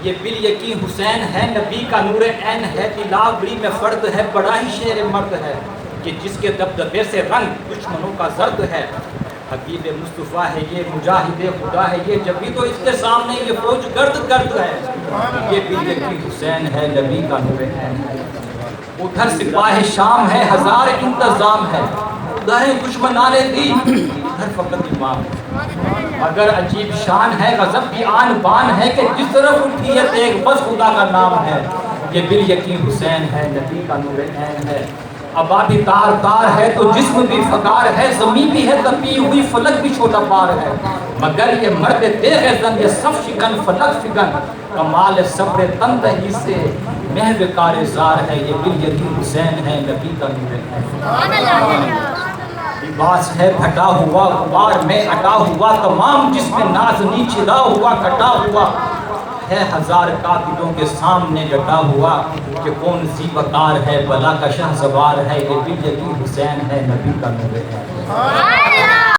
یہ بال یقین حسین ہے نبی کا نور عین ہے، بلاوری میں فرد ہے، بڑا ہی شیر مرد ہے کہ جس کے دبدبے سے رنگ دشمنوں کا زرد ہے۔ حبیب مصطفیٰ ہے یہ، مجاہد خدا ہے یہ، جبھی تو اس کے سامنے یہ فوج گرد گرد ہے۔ یہ بال یقین حسین ہے نبی کا نور عین ہے۔ ادھر سپاہ شام ہے، ہزار انتظام ہے، ادھر دشمنان دی، ادھر فقط امام ہے۔ مگر عجیب شان ہے، غضب کی آن بان ہے کہ جس طرف اٹھی ہے ایک بس خدا کا نام ہے۔ یہ بال یقین حسین ہے نبی کا نور عین ہے۔ آبادی تار تار ہے تو جسم بھی فقار ہے، زمین بھی ہے تپی ہوئی، فلک بھی چھوٹا پار ہے، مگر یہ مرد تیغ زن، یہ صف شکن فلک فکن، کمال صبر تندہی سے محو کار زار ہے۔ یہ بال یقین حسین ہے نبی کا نور عین ہے۔ لباس ہے پھٹا ہوا، غبار میں اٹا ہوا، تمام جسم نازنی چلا ہوا کٹا ہوا ہے، ہزار قاتلوں کے سامنے ڈٹا ہوا کہ کون سی وقار ہے، بلا کا شہ سوار ہے۔ یہ بال یقین حسین ہے نبی کا نور عین ہے۔